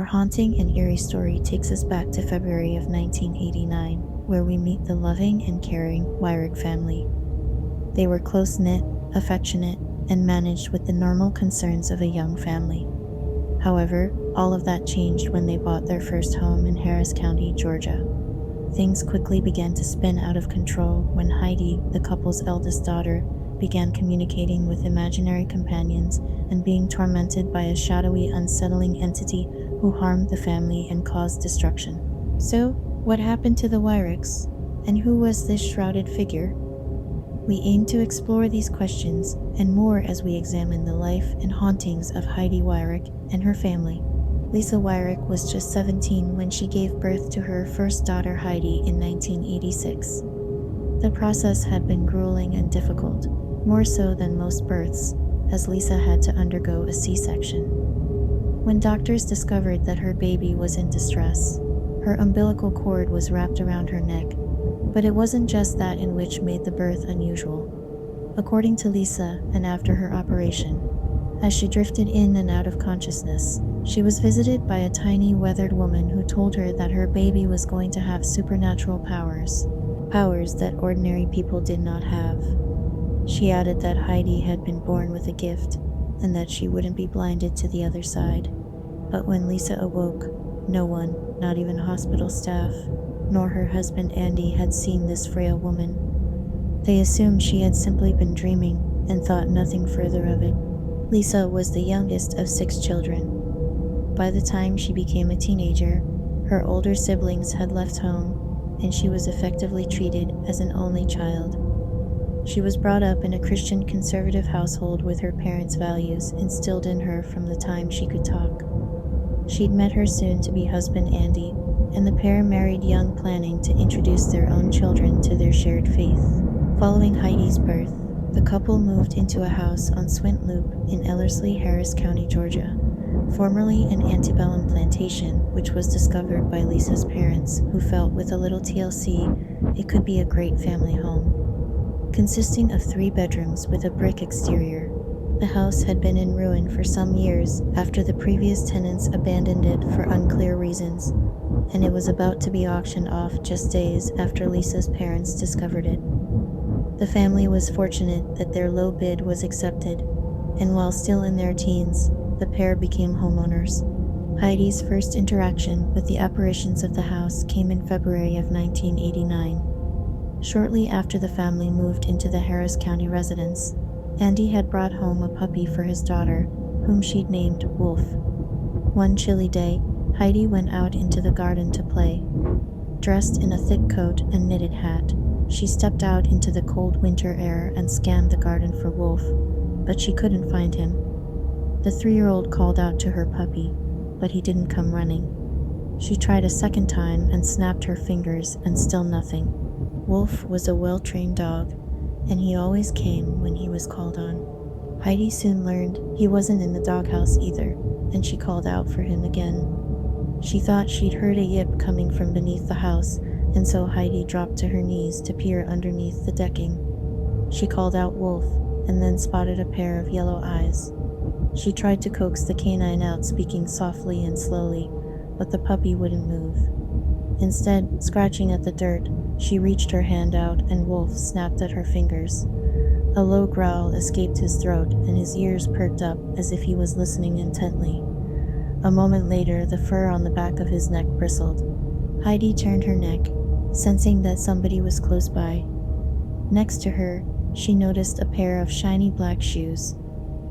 haunting and eerie story takes us back to February of 1989, where we meet the loving and caring Wyrick family. They were close-knit, affectionate, and managed with the normal concerns of a young family. However, all of that changed when they bought their first home in Harris County, Georgia. Things quickly began to spin out of control when Heidi, the couple's eldest daughter, began communicating with imaginary companions and being tormented by a shadowy, unsettling entity who harmed the family and caused destruction. So, what happened to the Wyricks? And who was this shrouded figure? We aim to explore these questions and more as we examine the life and hauntings of Heidi Wyrick and her family. Lisa Wyrick was just 17 when she gave birth to her first daughter Heidi in 1986. The process had been grueling and difficult, more so than most births, as Lisa had to undergo a C-section. When doctors discovered that her baby was in distress, her umbilical cord was wrapped around her neck, but it wasn't just that in which made the birth unusual. According to Lisa, and after her operation, as she drifted in and out of consciousness, she was visited by a tiny, weathered woman who told her that her baby was going to have supernatural powers that ordinary people did not have. She added that Heidi had been born with a gift, and that she wouldn't be blinded to the other side. But when Lisa awoke, no one, not even hospital staff, nor her husband Andy, had seen this frail woman. They assumed she had simply been dreaming and thought nothing further of it. Lisa was the youngest of 6 children. By the time she became a teenager, her older siblings had left home, and she was effectively treated as an only child. She was brought up in a Christian conservative household with her parents' values instilled in her from the time she could talk. She'd met her soon-to-be husband Andy, and the pair married young, planning to introduce their own children to their shared faith. Following Heidi's birth, the couple moved into a house on Swint Loop in Ellerslie, Harris County, Georgia, formerly an antebellum plantation, which was discovered by Lisa's parents, who felt with a little TLC, it could be a great family home. Consisting of 3 bedrooms with a brick exterior, the house had been in ruin for some years after the previous tenants abandoned it for unclear reasons, and it was about to be auctioned off just days after Lisa's parents discovered it. The family was fortunate that their low bid was accepted, and while still in their teens, the pair became homeowners. Heidi's first interaction with the apparitions of the house came in February of 1989. Shortly after the family moved into the Harris County residence, Andy had brought home a puppy for his daughter, whom she'd named Wolf. One chilly day, Heidi went out into the garden to play. Dressed in a thick coat and knitted hat, she stepped out into the cold winter air and scanned the garden for Wolf, but she couldn't find him. The 3-year-old called out to her puppy, but he didn't come running. She tried a second time and snapped her fingers, and still nothing. Wolf was a well-trained dog, and he always came when he was called on. Heidi soon learned he wasn't in the doghouse either, and she called out for him again. She thought she'd heard a yip coming from beneath the house, and so Heidi dropped to her knees to peer underneath the decking. She called out Wolf, and then spotted a pair of yellow eyes. She tried to coax the canine out, speaking softly and slowly, but the puppy wouldn't move. Instead, scratching at the dirt, she reached her hand out and Wolf snapped at her fingers. A low growl escaped his throat and his ears perked up as if he was listening intently. A moment later, the fur on the back of his neck bristled. Heidi turned her neck, sensing that somebody was close by. Next to her, she noticed a pair of shiny black shoes.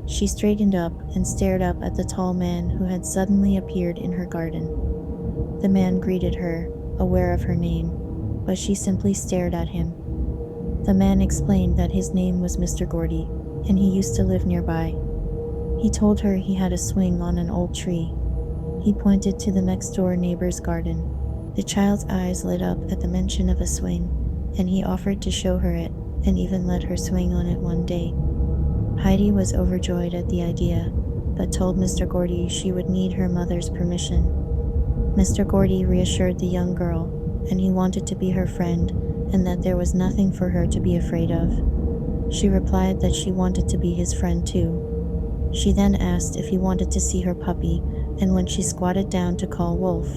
She straightened up and stared up at the tall man who had suddenly appeared in her garden. The man greeted her, aware of her name, but she simply stared at him. The man explained that his name was Mr.Gordy, and he used to live nearby. He told her he had a swing on an old tree. He pointed to the next-door neighbor's garden. The child's eyes lit up at the mention of a swing, and he offered to show her it, and even let her swing on it one day. Heidi was overjoyed at the idea, but told Mr. Gordy she would need her mother's permission. Mr. Gordy reassured the young girl, and he wanted to be her friend, and that there was nothing for her to be afraid of. She replied that she wanted to be his friend too. She then asked if he wanted to see her puppy, and when she squatted down to call Wolf,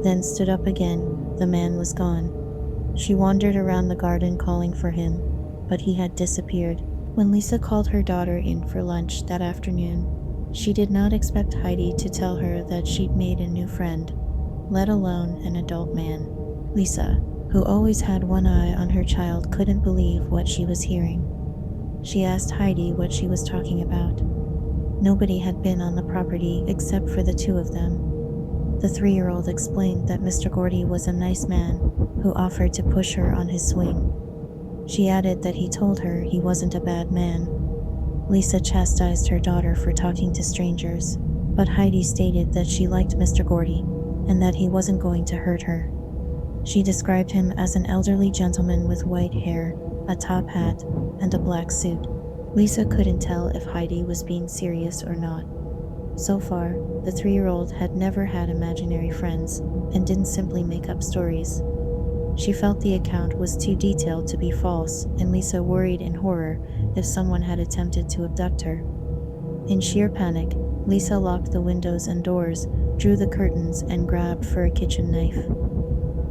then stood up again, the man was gone. She wandered around the garden calling for him, but he had disappeared. When Lisa called her daughter in for lunch that afternoon, she did not expect Heidi to tell her that she'd made a new friend, let alone an adult man. Lisa, who always had one eye on her child, couldn't believe what she was hearing. She asked Heidi what she was talking about. Nobody had been on the property except for the two of them. The 3-year-old explained that Mr. Gordy was a nice man who offered to push her on his swing. She added that he told her he wasn't a bad man. Lisa chastised her daughter for talking to strangers, but Heidi stated that she liked Mr. Gordy and that he wasn't going to hurt her. She described him as an elderly gentleman with white hair, a top hat, and a black suit. Lisa couldn't tell if Heidi was being serious or not. So far, the 3-year-old had never had imaginary friends and didn't simply make up stories. She felt the account was too detailed to be false, and Lisa worried in horror if someone had attempted to abduct her. In sheer panic, Lisa locked the windows and doors, drew the curtains, and grabbed for a kitchen knife.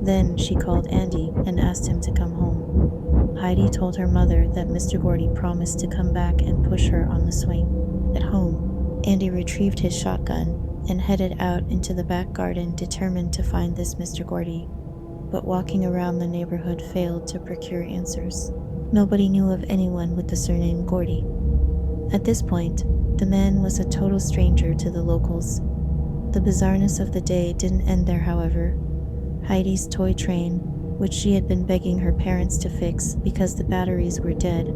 Then she called Andy and asked him to come home. Heidi told her mother that Mr. Gordy promised to come back and push her on the swing. At home, Andy retrieved his shotgun and headed out into the back garden, determined to find this Mr. Gordy. But walking around the neighborhood failed to procure answers. Nobody knew of anyone with the surname Gordy. At this point, the man was a total stranger to the locals. The bizarreness of the day didn't end there, however. Heidi's toy train, which she had been begging her parents to fix because the batteries were dead,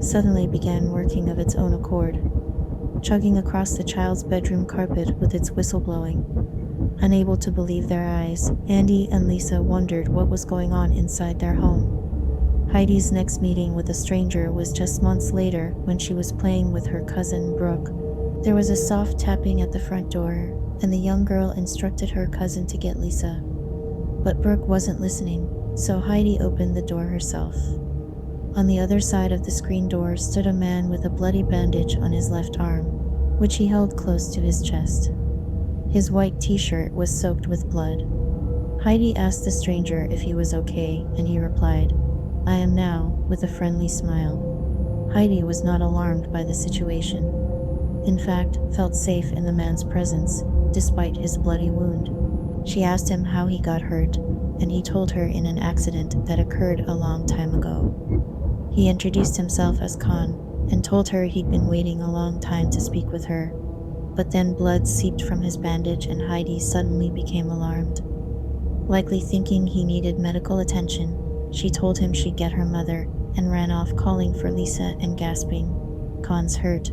suddenly began working of its own accord, chugging across the child's bedroom carpet with its whistle blowing. Unable to believe their eyes, Andy and Lisa wondered what was going on inside their home. Heidi's next meeting with a stranger was just months later when she was playing with her cousin Brooke. There was a soft tapping at the front door, and the young girl instructed her cousin to get Lisa. But Brooke wasn't listening, so Heidi opened the door herself. On the other side of the screen door stood a man with a bloody bandage on his left arm, which he held close to his chest. His white t-shirt was soaked with blood. Heidi asked the stranger if he was okay, and he replied, "I am now," with a friendly smile. Heidi was not alarmed by the situation. In fact, felt safe in the man's presence, despite his bloody wound. She asked him how he got hurt, and he told her in an accident that occurred a long time ago. He introduced himself as Khan, and told her he'd been waiting a long time to speak with her. But then blood seeped from his bandage and Heidi suddenly became alarmed. Likely thinking he needed medical attention, she told him she'd get her mother and ran off calling for Lisa and gasping, "Khan's hurt."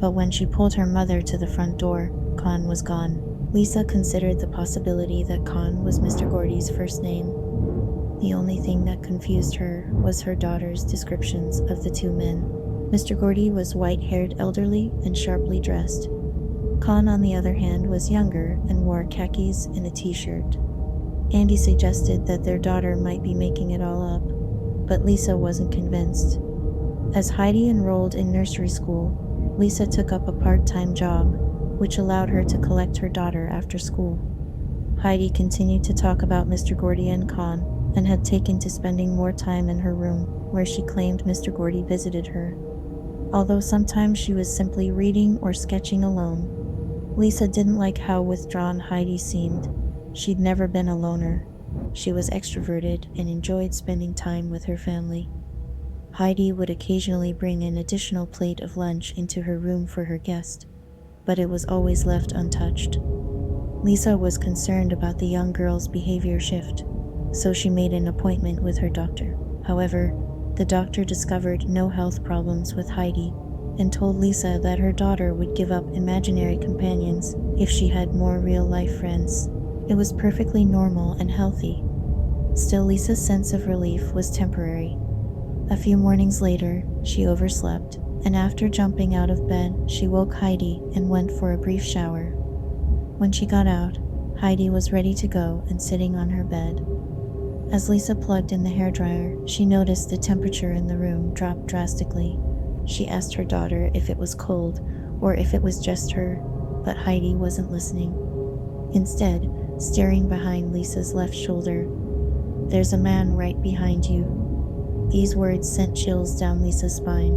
But when she pulled her mother to the front door, Khan was gone. Lisa considered the possibility that Khan was Mr. Gordy's first name. The only thing that confused her was her daughter's descriptions of the two men. Mr. Gordy was white-haired, elderly, and sharply dressed. Khan, on the other hand, was younger and wore khakis and a t-shirt. Andy suggested that their daughter might be making it all up, but Lisa wasn't convinced. As Heidi enrolled in nursery school, Lisa took up a part-time job, which allowed her to collect her daughter after school. Heidi continued to talk about Mr. Gordy and Khan, and had taken to spending more time in her room, where she claimed Mr. Gordy visited her. Although sometimes she was simply reading or sketching alone. Lisa didn't like how withdrawn Heidi seemed. She'd never been a loner. She was extroverted and enjoyed spending time with her family. Heidi would occasionally bring an additional plate of lunch into her room for her guest, but it was always left untouched. Lisa was concerned about the young girl's behavior shift, so she made an appointment with her doctor. However, the doctor discovered no health problems with Heidi and told Lisa that her daughter would give up imaginary companions if she had more real-life friends. It was perfectly normal and healthy. Still, Lisa's sense of relief was temporary. A few mornings later, she overslept, and after jumping out of bed, she woke Heidi and went for a brief shower. When she got out, Heidi was ready to go and sitting on her bed. As Lisa plugged in the hairdryer, she noticed the temperature in the room dropped drastically. She asked her daughter if it was cold or if it was just her, but Heidi wasn't listening. Instead, staring behind Lisa's left shoulder, "There's a man right behind you." These words sent chills down Lisa's spine.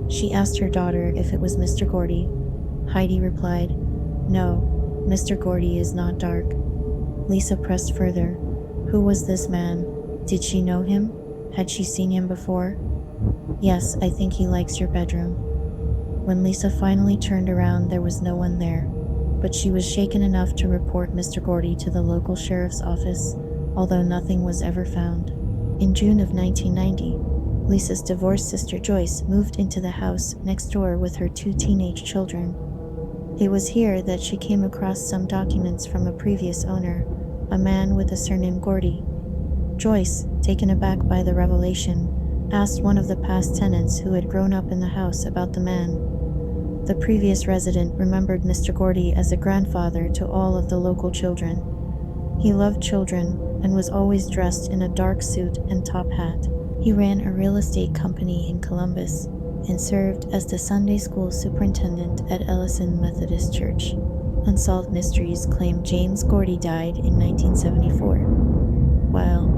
She asked her daughter if it was Mr. Gordy. Heidi replied, "No, Mr. Gordy is not dark." Lisa pressed further. Who was this man? Did she know him? Had she seen him before? "Yes, I think he likes your bedroom." When Lisa finally turned around, there was no one there, but she was shaken enough to report Mr. Gordy to the local sheriff's office, although nothing was ever found. In June of 1990, Lisa's divorced sister Joyce moved into the house next door with her 2 teenage children. It was here that she came across some documents from a previous owner, a man with the surname Gordy. Joyce, taken aback by the revelation, asked one of the past tenants who had grown up in the house about the man. The previous resident remembered Mr. Gordy as a grandfather to all of the local children. He loved children and was always dressed in a dark suit and top hat. He ran a real estate company in Columbus and served as the Sunday school superintendent at Ellison Methodist Church. Unsolved Mysteries claimed James Gordy died in 1974, while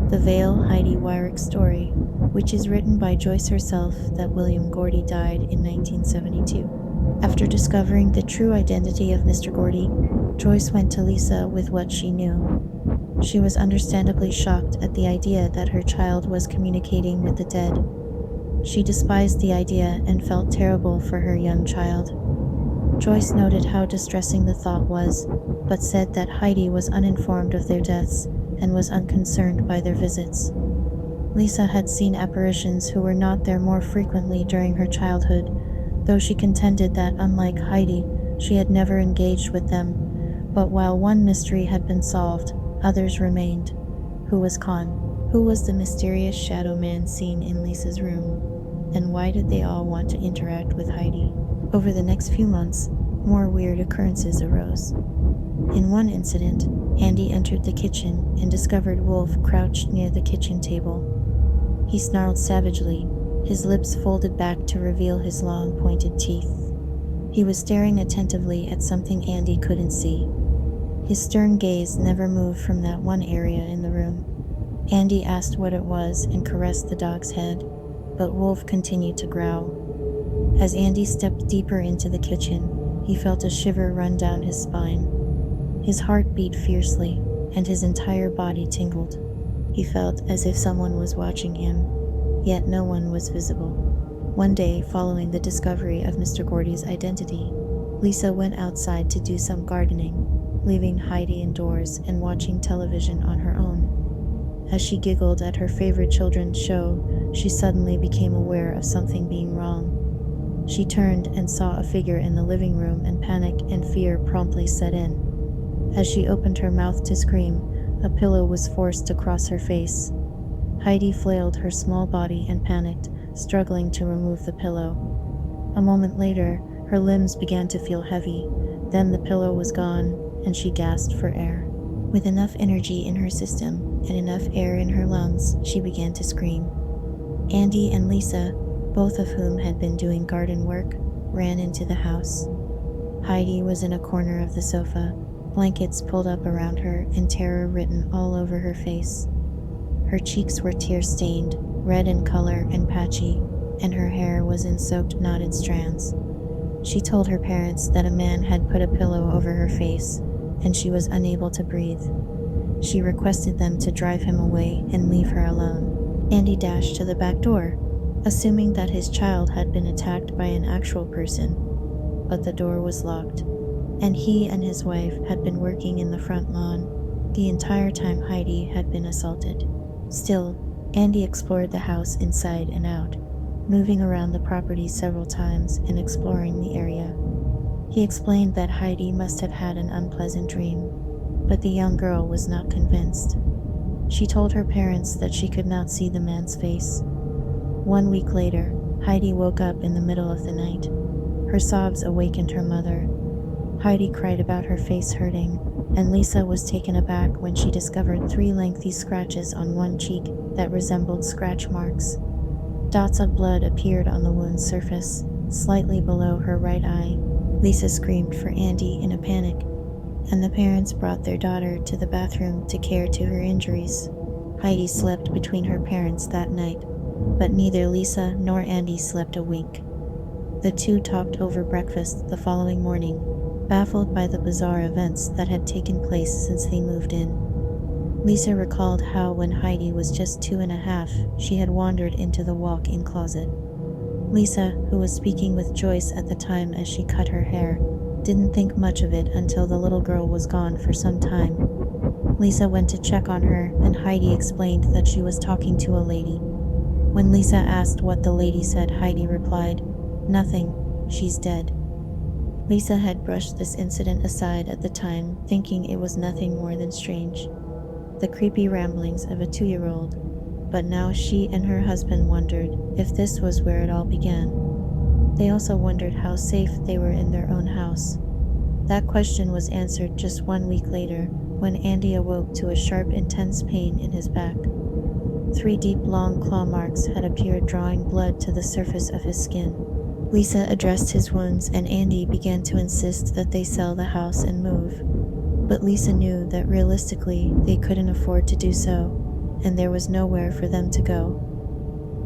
The Veil Heidi Wyrick story, which is written by Joyce herself, that William Gordy died in 1972. After discovering the true identity of Mr. Gordy, Joyce went to Lisa with what she knew. She was understandably shocked at the idea that her child was communicating with the dead. She despised the idea and felt terrible for her young child. Joyce noted how distressing the thought was, but said that Heidi was uninformed of their deaths and was unconcerned by their visits. Lisa had seen apparitions who were not there more frequently during her childhood, though she contended that, unlike Heidi, she had never engaged with them. But while one mystery had been solved, others remained. Who was Khan? Who was the mysterious shadow man seen in Lisa's room? And why did they all want to interact with Heidi? Over the next few months, more weird occurrences arose. In one incident, Andy entered the kitchen and discovered Wolf crouched near the kitchen table. He snarled savagely, his lips folded back to reveal his long, pointed teeth. He was staring attentively at something Andy couldn't see. His stern gaze never moved from that one area in the room. Andy asked what it was and caressed the dog's head, but Wolf continued to growl. As Andy stepped deeper into the kitchen, he felt a shiver run down his spine. His heart beat fiercely, and his entire body tingled. He felt as if someone was watching him, yet no one was visible. One day, following the discovery of Mr. Gordy's identity, Lisa went outside to do some gardening, leaving Heidi indoors and watching television on her own. As she giggled at her favorite children's show, she suddenly became aware of something being wrong. She turned and saw a figure in the living room, and panic and fear promptly set in. As she opened her mouth to scream, a pillow was forced across her face. Heidi flailed her small body and panicked, struggling to remove the pillow. A moment later, her limbs began to feel heavy. Then the pillow was gone, and she gasped for air. With enough energy in her system and enough air in her lungs, she began to scream. Andy and Lisa, both of whom had been doing garden work, ran into the house. Heidi was in a corner of the sofa, blankets pulled up around her and terror written all over her face. Her cheeks were tear-stained, red in color and patchy, and her hair was in soaked, knotted strands. She told her parents that a man had put a pillow over her face, and she was unable to breathe. She requested them to drive him away and leave her alone. Andy dashed to the back door, assuming that his child had been attacked by an actual person, but the door was locked, and he and his wife had been working in the front lawn the entire time Heidi had been assaulted. Still, Andy explored the house inside and out, moving around the property several times and exploring the area. He explained that Heidi must have had an unpleasant dream, but the young girl was not convinced. She told her parents that she could not see the man's face. 1 week later, Heidi woke up in the middle of the night. Her sobs awakened her mother. Heidi cried about her face hurting, and Lisa was taken aback when she discovered 3 lengthy scratches on one cheek that resembled scratch marks. Dots of blood appeared on the wound's surface, slightly below her right eye. Lisa screamed for Andy in a panic, and the parents brought their daughter to the bathroom to care to her injuries. Heidi slept between her parents that night, but neither Lisa nor Andy slept a wink. The two talked over breakfast the following morning, baffled by the bizarre events that had taken place since they moved in. Lisa recalled how when Heidi was just 2.5, she had wandered into the walk-in closet. Lisa, who was speaking with Joyce at the time as she cut her hair, didn't think much of it until the little girl was gone for some time. Lisa went to check on her, and Heidi explained that she was talking to a lady. When Lisa asked what the lady said, Heidi replied, "Nothing, she's dead." Lisa had brushed this incident aside at the time, thinking it was nothing more than strange, the creepy ramblings of a 2-year-old, but now she and her husband wondered if this was where it all began. They also wondered how safe they were in their own house. That question was answered just 1 week later, when Andy awoke to a sharp, intense pain in his back. 3 deep, long claw marks had appeared, drawing blood to the surface of his skin. Lisa addressed his wounds, and Andy began to insist that they sell the house and move. But Lisa knew that realistically they couldn't afford to do so, and there was nowhere for them to go.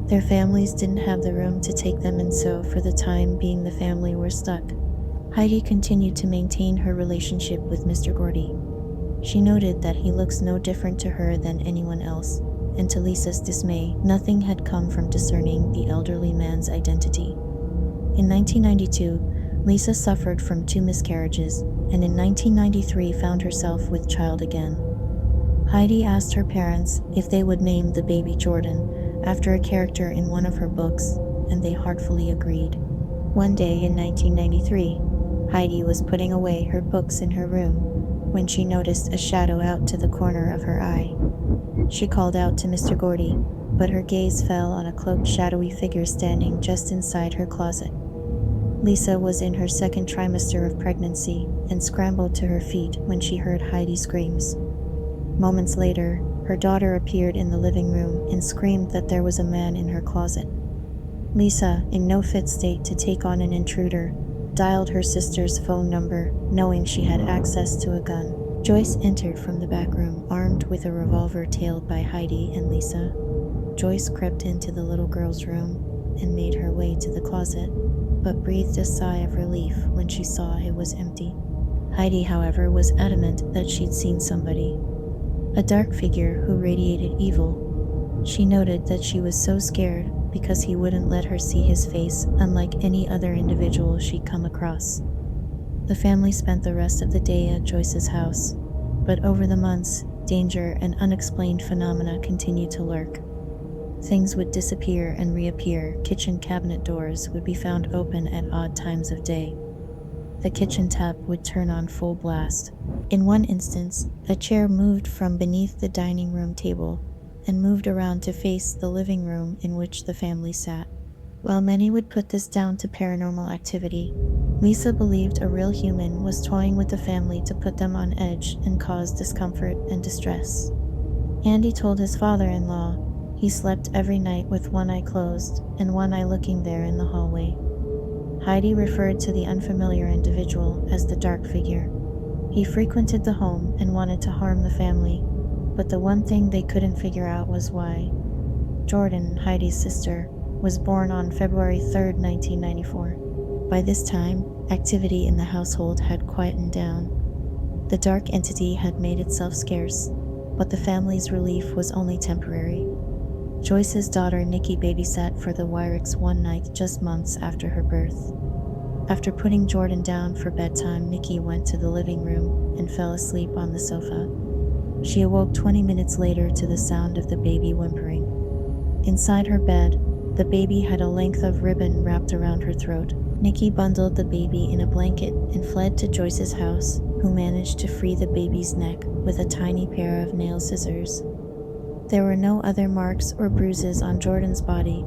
Their families didn't have the room to take them, and so for the time being the family were stuck. Heidi continued to maintain her relationship with Mr. Gordy. She noted that he looks no different to her than anyone else, and to Lisa's dismay, nothing had come from discerning the elderly man's identity. In 1992, Lisa suffered from 2 miscarriages, and in 1993 found herself with child again. Heidi asked her parents if they would name the baby Jordan after a character in one of her books, and they heartfully agreed. One day in 1993, Heidi was putting away her books in her room when she noticed a shadow out to the corner of her eye. She called out to Mr. Gordy, but her gaze fell on a cloaked, shadowy figure standing just inside her closet. Lisa was in her 2nd trimester of pregnancy and scrambled to her feet when she heard Heidi's screams. Moments later, her daughter appeared in the living room and screamed that there was a man in her closet. Lisa, in no fit state to take on an intruder, dialed her sister's phone number, knowing she had access to a gun. Joyce entered from the back room, armed with a revolver tailed by Heidi and Lisa. Joyce crept into the little girl's room and made her way to the closet, but breathed a sigh of relief when she saw it was empty. Heidi, however, was adamant that she'd seen somebody, a dark figure who radiated evil. She noted that she was so scared because he wouldn't let her see his face, unlike any other individual she'd come across. The family spent the rest of the day at Joyce's house, but over the months, danger and unexplained phenomena continued to lurk. Things would disappear and reappear. Kitchen cabinet doors would be found open at odd times of day. The kitchen tap would turn on full blast. In one instance, a chair moved from beneath the dining room table and moved around to face the living room in which the family sat. While many would put this down to paranormal activity, Lisa believed a real human was toying with the family to put them on edge and cause discomfort and distress. Andy told his father-in-law he slept every night with one eye closed and one eye looking there in the hallway. Heidi referred to the unfamiliar individual as the dark figure. He frequented the home and wanted to harm the family, but the one thing they couldn't figure out was why. Jordan, Heidi's sister, was born on February 3, 1994. By this time, activity in the household had quietened down. The dark entity had made itself scarce, but the family's relief was only temporary. Joyce's daughter Nikki babysat for the Wyricks one night just months after her birth. After putting Jordan down for bedtime, Nikki went to the living room and fell asleep on the sofa. She awoke 20 minutes later to the sound of the baby whimpering. Inside her bed, the baby had a length of ribbon wrapped around her throat. Nikki bundled the baby in a blanket and fled to Joyce's house, who managed to free the baby's neck with a tiny pair of nail scissors. There were no other marks or bruises on Jordan's body,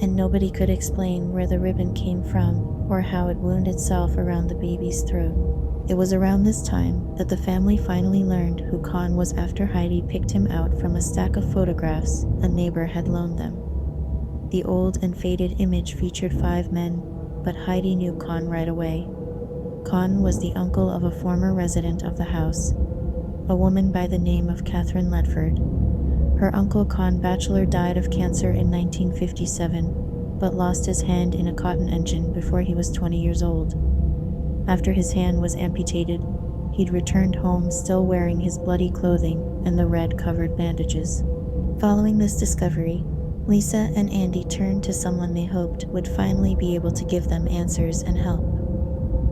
and nobody could explain where the ribbon came from or how it wound itself around the baby's throat. It was around this time that the family finally learned who Khan was after Heidi picked him out from a stack of photographs a neighbor had loaned them. The old and faded image featured 5 men, but Heidi knew Khan right away. Con was the uncle of a former resident of the house, a woman by the name of Catherine Ledford. Her uncle Con Batchelor died of cancer in 1957, but lost his hand in a cotton engine before he was 20 years old. After his hand was amputated, he'd returned home still wearing his bloody clothing and the red-covered bandages. Following this discovery, Lisa and Andy turned to someone they hoped would finally be able to give them answers and help.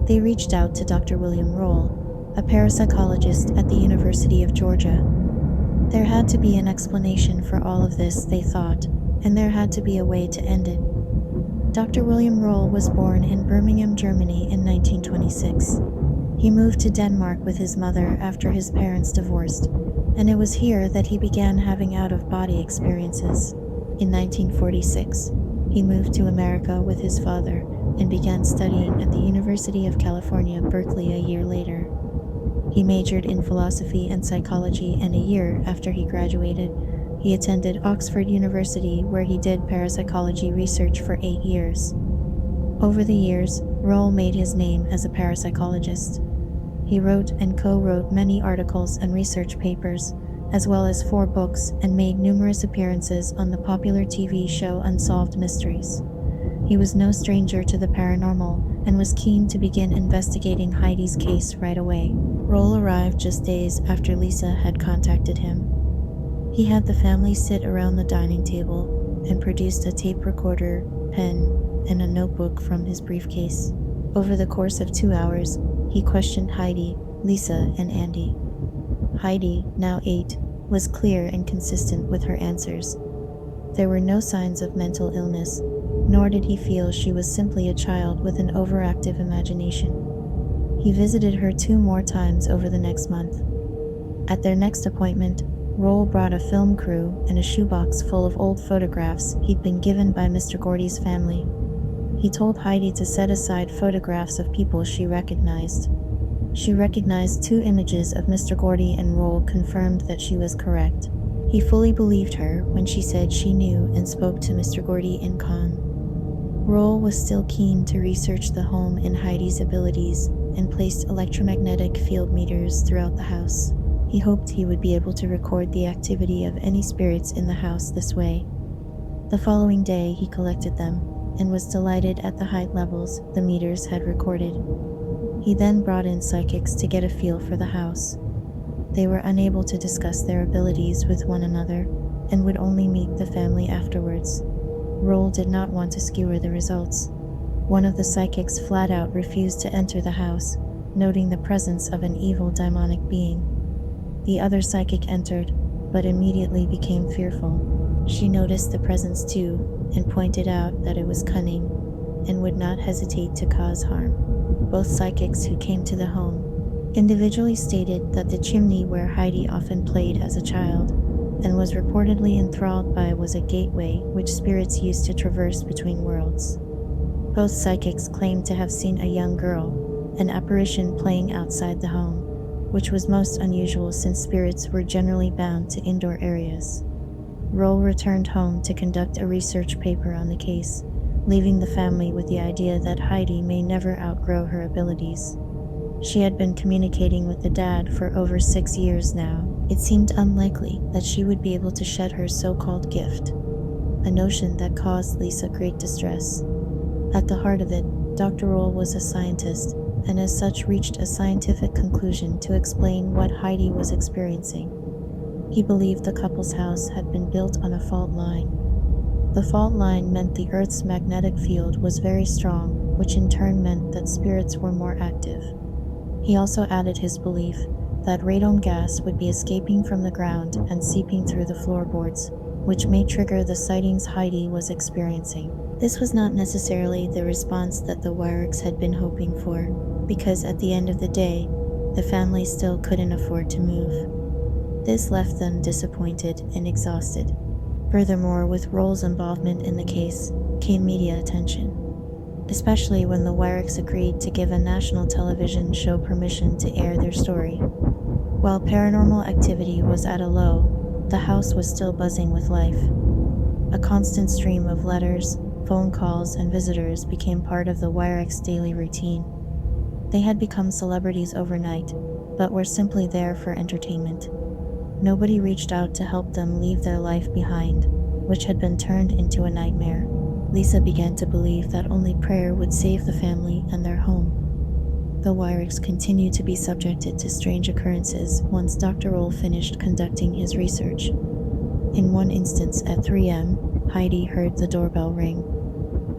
They reached out to Dr. William Roll, a parapsychologist at the University of Georgia. There had to be an explanation for all of this, they thought, and there had to be a way to end it. Dr. William Roll was born in Birmingham, Germany in 1926. He moved to Denmark with his mother after his parents divorced, and it was here that he began having out-of-body experiences. In 1946, he moved to America with his father and began studying at the University of California, Berkeley a year later. He majored in philosophy and psychology, and a year after he graduated, he attended Oxford University, where he did parapsychology research for 8 years. Over the years, Roll made his name as a parapsychologist. He wrote and co-wrote many articles and research papers, as well as 4 books, and made numerous appearances on the popular TV show Unsolved Mysteries. He was no stranger to the paranormal and was keen to begin investigating Heidi's case right away. Roll arrived just days after Lisa had contacted him. He had the family sit around the dining table and produced a tape recorder, pen, and a notebook from his briefcase. Over the course of 2 hours, he questioned Heidi, Lisa, and Andy. Heidi, now 8, was clear and consistent with her answers. There were no signs of mental illness, nor did he feel she was simply a child with an overactive imagination. He visited her 2 more times over the next month. At their next appointment, Roll brought a film crew and a shoebox full of old photographs he'd been given by Mr.Gordy's family. He told Heidi to set aside photographs of people she recognized. She recognized 2 images of Mr. Gordy, and Roll confirmed that she was correct. He fully believed her when she said she knew and spoke to Mr. Gordy in Con. Roll was still keen to research the home and Heidi's abilities, and placed electromagnetic field meters throughout the house. He hoped he would be able to record the activity of any spirits in the house this way. The following day, he collected them, and was delighted at the height levels the meters had recorded. He then brought in psychics to get a feel for the house. They were unable to discuss their abilities with one another, and would only meet the family afterwards. Roll did not want to skewer the results. One of the psychics flat out refused to enter the house, noting the presence of an evil demonic being. The other psychic entered, but immediately became fearful. She noticed the presence too, and pointed out that it was cunning, and would not hesitate to cause harm. Both psychics who came to the home individually stated that the chimney where Heidi often played as a child, and was reportedly enthralled by, was a gateway which spirits used to traverse between worlds. Both psychics claimed to have seen a young girl, an apparition playing outside the home, which was most unusual since spirits were generally bound to indoor areas. Roll returned home to conduct a research paper on the case, leaving the family with the idea that Heidi may never outgrow her abilities. She had been communicating with the dad for over 6 years now. It seemed unlikely that she would be able to shed her so-called gift, a notion that caused Lisa great distress. At the heart of it, Dr. Roll was a scientist, and as such reached a scientific conclusion to explain what Heidi was experiencing. He believed the couple's house had been built on a fault line. The fault line meant the Earth's magnetic field was very strong, which in turn meant that spirits were more active. He also added his belief that radon gas would be escaping from the ground and seeping through the floorboards, which may trigger the sightings Heidi was experiencing. This was not necessarily the response that the Wyricks had been hoping for, because at the end of the day, the family still couldn't afford to move. This left them disappointed and exhausted. Furthermore, with Roll's involvement in the case came media attention, especially when the Wyricks agreed to give a national television show permission to air their story. While paranormal activity was at a low, the house was still buzzing with life. A constant stream of letters, phone calls, and visitors became part of the Wyricks' daily routine. They had become celebrities overnight, but were simply there for entertainment. Nobody reached out to help them leave their life behind, which had been turned into a nightmare. Lisa began to believe that only prayer would save the family and their home. The Wyricks continued to be subjected to strange occurrences once Dr. Roll finished conducting his research. In one instance at 3 a.m., Heidi heard the doorbell ring.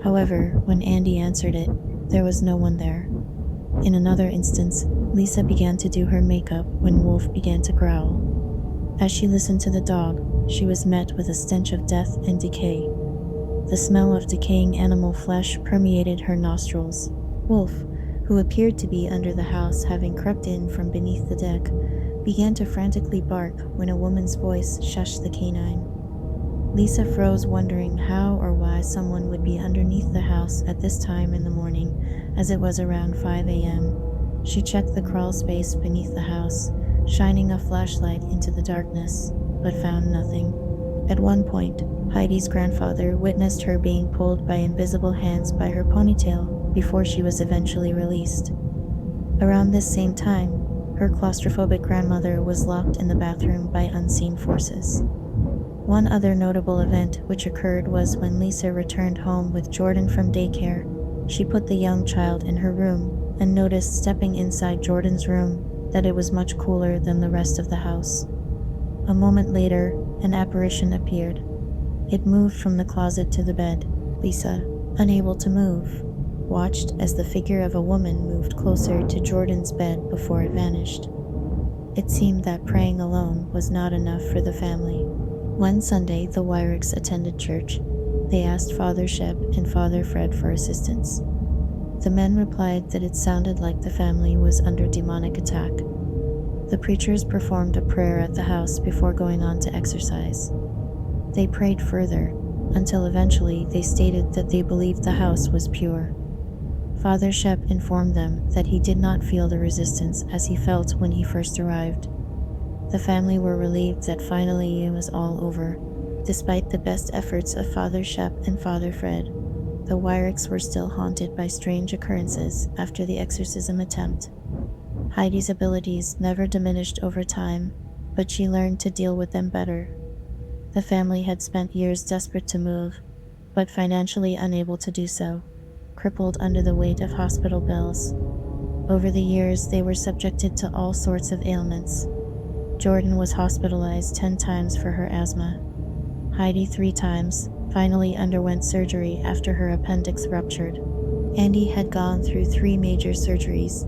However, when Andy answered it, there was no one there. In another instance, Lisa began to do her makeup when Wolf began to growl. As she listened to the dog, she was met with a stench of death and decay. The smell of decaying animal flesh permeated her nostrils. Wolf, who appeared to be under the house having crept in from beneath the deck, began to frantically bark when a woman's voice shushed the canine. Lisa froze, wondering how or why someone would be underneath the house at this time in the morning, as it was around 5 a.m. She checked the crawl space beneath the house, shining a flashlight into the darkness, but found nothing. At one point, Heidi's grandfather witnessed her being pulled by invisible hands by her ponytail before she was eventually released. Around this same time, her claustrophobic grandmother was locked in the bathroom by unseen forces. One other notable event which occurred was when Lisa returned home with Jordan from daycare. She put the young child in her room and noticed, stepping inside Jordan's room, that it was much cooler than the rest of the house. A moment later, an apparition appeared. It moved from the closet to the bed. Lisa, unable to move, watched as the figure of a woman moved closer to Jordan's bed before it vanished. It seemed that praying alone was not enough for the family. One Sunday, the Wyricks attended church. They asked Father Shep and Father Fred for assistance. The men replied that it sounded like the family was under demonic attack. The preachers performed a prayer at the house before going on to exorcise. They prayed further, until eventually they stated that they believed the house was pure. Father Shep informed them that he did not feel the resistance as he felt when he first arrived. The family were relieved that finally it was all over. Despite the best efforts of Father Shep and Father Fred, the Wyricks were still haunted by strange occurrences after the exorcism attempt. Heidi's abilities never diminished over time, but she learned to deal with them better. The family had spent years desperate to move, but financially unable to do so, crippled under the weight of hospital bills. Over the years, they were subjected to all sorts of ailments. Jordan was hospitalized 10 times for her asthma. Heidi 3 times, finally underwent surgery after her appendix ruptured. Andy had gone through 3 major surgeries,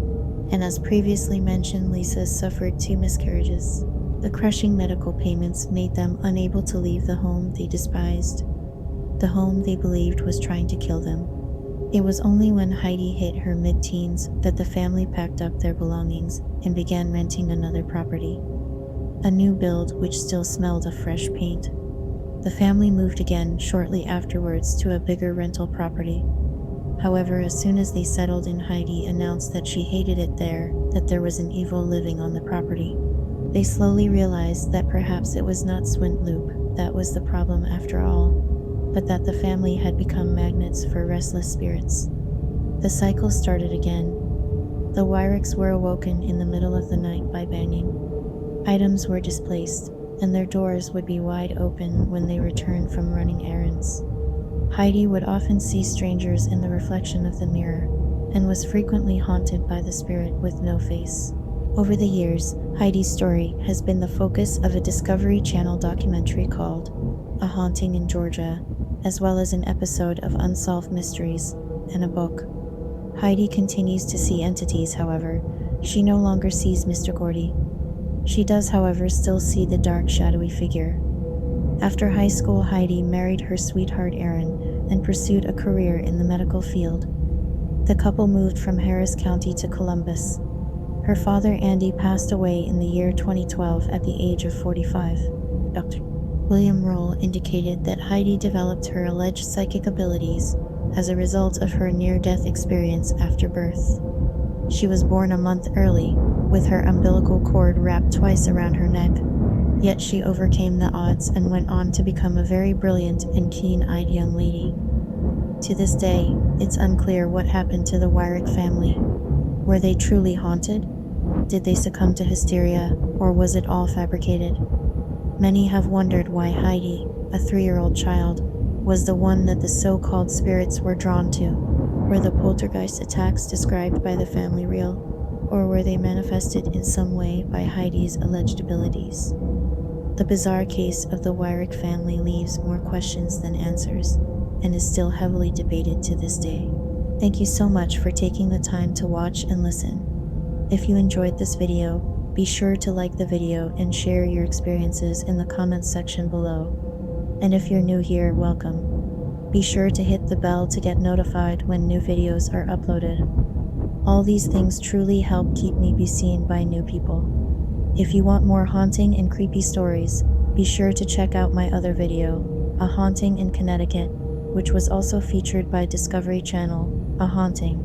and as previously mentioned, Lisa suffered 2 miscarriages. The crushing medical payments made them unable to leave the home they despised, the home they believed was trying to kill them. It was only when Heidi hit her mid-teens that the family packed up their belongings and began renting another property. A new build which still smelled of fresh paint. The family moved again shortly afterwards to a bigger rental property. However, as soon as they settled in, Heidi announced that she hated it there, that there was an evil living on the property. They slowly realized that perhaps it was not Swint Loop that was the problem after all, but that the family had become magnets for restless spirits. The cycle started again. The Wyricks were awoken in the middle of the night by banging. Items were displaced, and their doors would be wide open when they returned from running errands. Heidi would often see strangers in the reflection of the mirror, and was frequently haunted by the spirit with no face. Over the years, Heidi's story has been the focus of a Discovery Channel documentary called A Haunting in Georgia, as well as an episode of Unsolved Mysteries and a book. Heidi continues to see entities, however. She no longer sees Mr.Gordy. She does, however, still see the dark, shadowy figure. After high school, Heidi married her sweetheart Aaron and pursued a career in the medical field. The couple moved from Harris County to Columbus. Her father, Andy, passed away in the year 2012 at the age of 45. Dr. William Roll indicated that Heidi developed her alleged psychic abilities as a result of her near-death experience after birth. She was born a month early, with her umbilical cord wrapped twice around her neck, yet she overcame the odds and went on to become a very brilliant and keen-eyed young lady. To this day, it's unclear what happened to the Wyrick family. Were they truly haunted? Did they succumb to hysteria, or was it all fabricated? Many have wondered why Heidi, a 3-year-old child, was the one that the so-called spirits were drawn to. Were the poltergeist attacks described by the family real, or were they manifested in some way by Heidi's alleged abilities? The bizarre case of the Wyrick family leaves more questions than answers, and is still heavily debated to this day. Thank you so much for taking the time to watch and listen. If you enjoyed this video, be sure to like the video and share your experiences in the comments section below. And if you're new here, welcome. Be sure to hit the bell to get notified when new videos are uploaded. All these things truly help keep me be seen by new people. If you want more haunting and creepy stories, be sure to check out my other video, A Haunting in Connecticut, which was also featured by Discovery Channel, A Haunting.